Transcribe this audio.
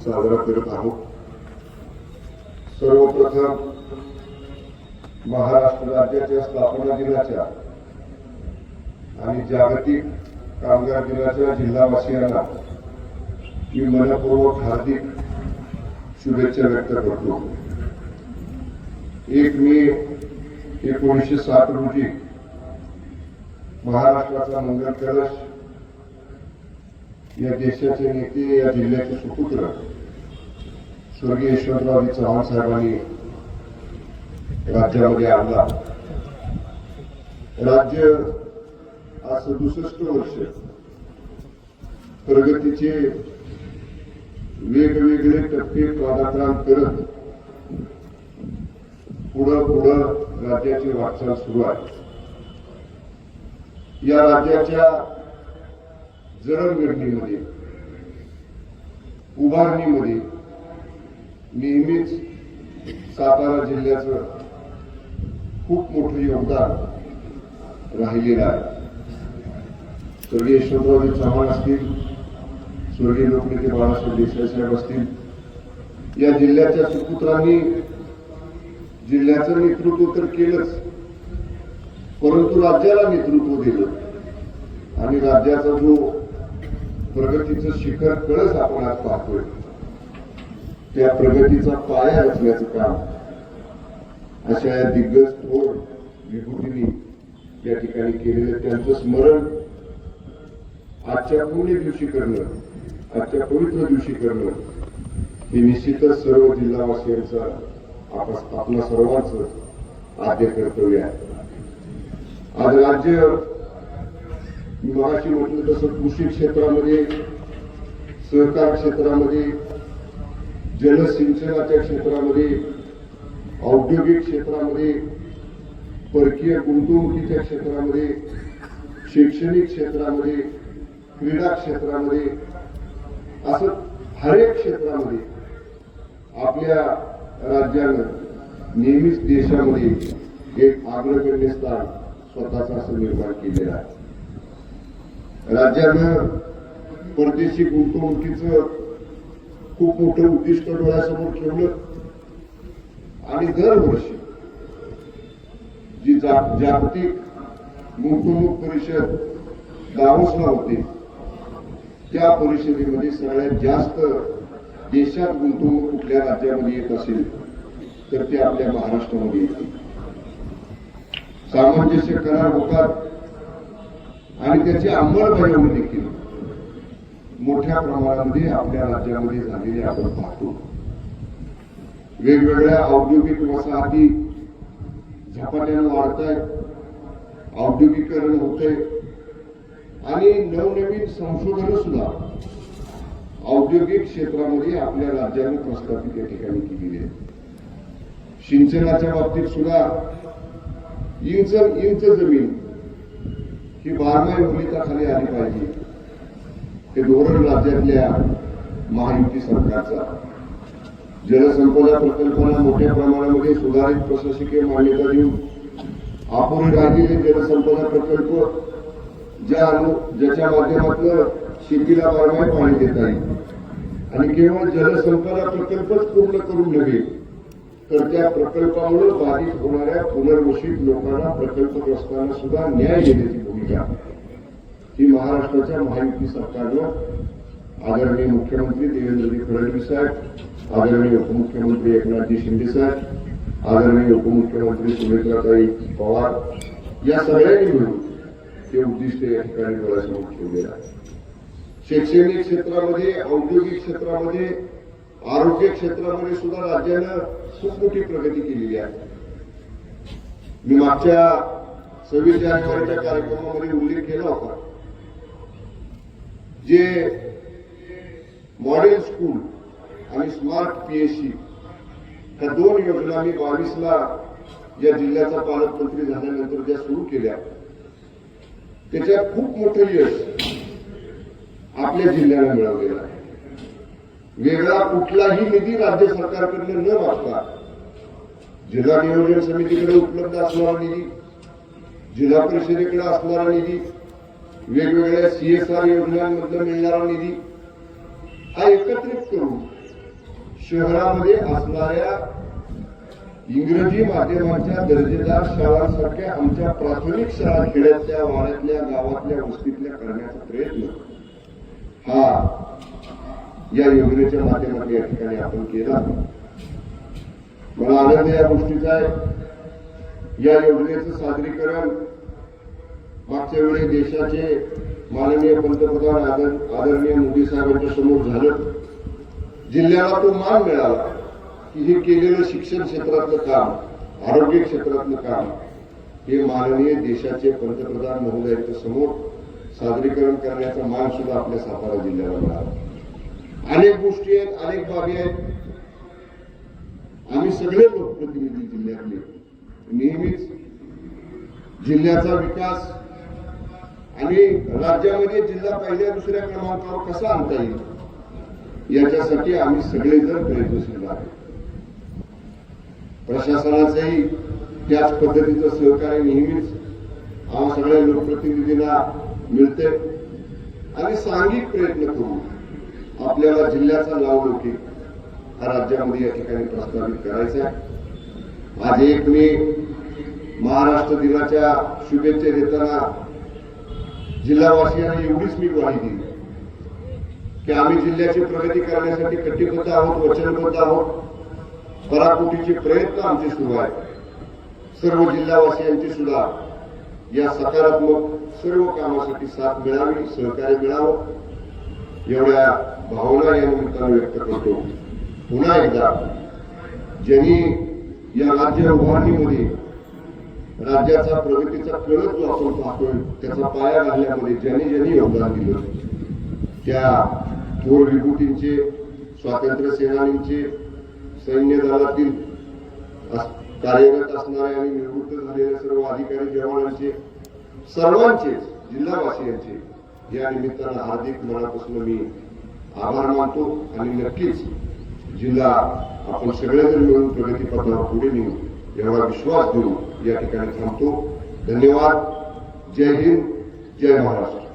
साजरा करत आहोत। सर्वप्रथम महाराष्ट्र राज्याच्या स्थापना दिनाच्या आणि जागतिक कामगार दिनाच्या जिल्हावासियांना मी मनपूर्वक हार्दिक शुभेच्छा व्यक्त करतो। 1 मे 1960 रोजी महाराष्ट्राचा मंगल कलश या देशाचे नेते, या जिल्ह्याचे सुपुत्र स्वर्गीय यशवंतराव चव्हाण साहेबांनी राज्यामध्ये आणला। राज्य आज 67 वर्ष प्रगतीचे वेगवेगळे टप्पे पादाक्रांत करत पुढं राज्याची वाटचाल सुरू आहे। या राज्याच्या जडणघडणीमध्ये, उभारणीमध्ये नेहमीच सातारा जिल्ह्याचं खूप मोठं योगदान राहिलेलं आहे। स्वर्गीय यशवंतराव चव्हाण असतील, स्वर्गीय लोकनेते बाळासाहेब देसाई साहेब असतील, या जिल्ह्याच्या सुपुत्रांनी जिल्ह्याचं नेतृत्व तर केलंच, परंतु राज्याला नेतृत्व दिलं आणि राज्याचा जो प्रगतीचं शिखर कळस आपण आज पाहतोय, त्या प्रगतीचा पाया रचण्याचं काम अशा या दिग्गज थोर विभूतींनी या ठिकाणी केलेलं त्यांचं स्मरण आजच्या पुण्य दिवशी करणं, आजच्या पवित्र दिवशी करणं हे निश्चितच सर्व जिल्हावासियांचा आपल्या सर्वांचं आद्य कर्तव्य आहे। आज राज्य मगाशी म्हटलं तसं कृषी क्षेत्रामध्ये, सहकार क्षेत्रामध्ये, जलसिंचनाच्या क्षेत्रामध्ये, औद्योगिक क्षेत्रामध्ये, परकीय गुंतवणुकीच्या क्षेत्रामध्ये, शैक्षणिक क्षेत्रामध्ये, क्रीडा क्षेत्रामध्ये, असं हर एक क्षेत्रामध्ये आपल्या राज्यानं नेहमीच देशामध्ये एक अग्रगण्य स्थान स्वतःचं असं निर्माण केलेलं आहे। राज्यानं परदेशी गुंतवणुकीचं खूप मोठं उद्दिष्ट डोळ्यासमोर ठेवलं आणि दरवर्षी जी जागतिक गुंतवणूक परिषद दावोसला होते, त्या परिषदेमध्ये सगळ्यात जास्त देशात गुंतवणूक कुठल्या राज्यामध्ये येत असेल तर ते आपल्या महाराष्ट्रामध्ये येते। सामंजस्य करार होतात आणि त्याची अंमलबजावणी देखील मोठ्या प्रमाणामध्ये आपल्या राज्यामध्ये झालेली आपण पाहतो। वेगवेगळ्या औद्योगिक वसाहती झपाट्यानं वाढत आहेत, औद्योगिकरण होते आणि नवनवीन संशोधन सुद्धा औद्योगिक क्षेत्रामध्ये आपल्या राज्याने प्रस्थापित या ठिकाणी केलेली आहे। सिंचनाच्या बाबतीत सुद्धा इंच जमीन ही 12 मुलीखाली आली पाहिजे, हे धोरण राज्यातल्या महायुती सरकारचा। जलसंपदा प्रकल्पांना मोठ्या प्रमाणामध्ये सुधारित प्रशासकीय मान्यता देऊन अपुरे राहिलेले जलसंपदा प्रकल्प ज्याच्या माध्यमातून शेतीला 12 पाणी देता येईल आणि केवळ जलसंपदा प्रकल्पच पूर्ण करून नव्हे तर त्या प्रकल्पामुळे बाधित होणाऱ्या पुनर्वसित लोकांना, प्रकल्पग्रस्तांना सुद्धा न्याय देण्याची भूमिका ही महाराष्ट्राच्या महायुती सरकारनं आदरणीय मुख्यमंत्री देवेंद्रजी फडणवीस साहेब, आदरणीय उपमुख्यमंत्री एकनाथजी शिंदे साहेब, आदरणीय उपमुख्यमंत्री सुमित्राताई पवार या सगळ्यांनी मिळून हे उद्दिष्ट या ठिकाणी डोळ्यासमोर ठेवलेलं आहे। शैक्षणिक क्षेत्रामध्ये, औद्योगिक क्षेत्रामध्ये, आरोग्य क्षेत्रामध्ये सुद्धा राज्यानं खूप मोठी प्रगती केलेली आहे। मी मागच्या 26 जानेवारीच्या कार्यक्रमामध्ये उल्लेख केला होता, जे मॉडेल स्कूल आणि स्मार्ट पीएससी ह्या 2 योजना मी 22ला या जिल्ह्याचा पालकमंत्री झाल्यानंतर ज्या सुरू केल्या, त्याच्यात खूप मोठं यश आपल्या जिल्ह्याला मिळवलेलं आहे। वेगळा कुठलाही निधी राज्य सरकारकडून न मागता जिल्हा नियोजन समितीकडे उपलब्ध असणारा निधी, जिल्हा परिषदेकडे असणारा निधी, वेगवेगळ्या CSR योजनांमधून मिळणारा निधी हा एकत्रित करून शहरामध्ये असणाऱ्या इंग्रजी माध्यमांच्या दर्जेदार शाळांसारख्या आमच्या प्राथमिक शाळा खेड्यातल्या, वाड्यातल्या, गावातल्या, वस्तीतल्या करण्याचा प्रयत्न हा या योजनेच्या माध्यमातून या ठिकाणी आपण केला. मला आनंद या गोष्टीचा आहे. या योजनेचं सादरीकरण मागच्या वेळी देशाचे माननीय पंतप्रधान आदरणीय मोदी साहेबांच्या समोर झालं. जिल्ह्याला तो मान मिळाला की हे केलेलं शिक्षण क्षेत्रातलं काम, आरोग्य क्षेत्रातलं काम हे माननीय देशाचे पंतप्रधान महोदयांच्या समोर सादरीकरण करण्याचा मान सुद्धा आपल्या सातारा जिल्ह्याला मिळाला. अनेक गोष्टी आहेत, अनेक बाबी आहेत. आम्ही सगळे लोकप्रतिनिधी जिल्ह्यातले नेहमीच जिल्ह्याचा विकास आणि राज्यामध्ये जिल्हा पहिल्या दुसऱ्या क्रमांकावर कसा आणता येईल याच्यासाठी आम्ही सगळेजण प्रयत्नशील आहोत. प्रशासनाचंही त्याच पद्धतीचं सहकार्य नेहमीच आम्हा सगळ्या लोकप्रतिनिधींना मिळते आणि सांघिक प्रयत्न करू आपल्याला जिल्ह्याचा नावलौकिक हा राज्यामध्ये या ठिकाणी प्रस्तावित करायचा आहे. आज 1 मे महाराष्ट्र दिनाच्या शुभेच्छा देताना जिल्हावासियांना एवढीच मी ग्वाही दिली की आम्ही जिल्ह्याची प्रगती करण्यासाठी कटिबद्ध आहोत, वचनबद्ध आहोत. पराकोटीचे प्रयत्न आमचे सुरू आहेत. सर्व जिल्हावासियांची सुद्धा या सकारात्मक सर्व कामासाठी साथ मिळावी, सहकार्य मिळावं एवढ्या भावना या निमित्तानं व्यक्त करतो. पुन्हा एकदा ज्यांनी या राज्य उभारणीमध्ये राज्याचा प्रगतीचा कळस जो आपण पाहतोय त्याचा पाया घालण्यामध्ये ज्यांनी योगदान दिलं त्या थोर विभूतींचे, स्वातंत्र्य सेनानींचे, सैन्य दलातील कार्यरत असणारे आणि निवृत्त झालेल्या सर्व अधिकारी जवानांचे, सर्वांचे, जिल्हावासियांचे या निमित्तानं हार्दिक मनापासून मी आभार मानतो आणि नक्कीच जिल्हा आपण सगळेजण मिळून प्रगतीपथावर पुढे नेऊ एवढा विश्वास देऊन या ठिकाणी थांबतो. धन्यवाद. जय हिंद, जय महाराष्ट्र.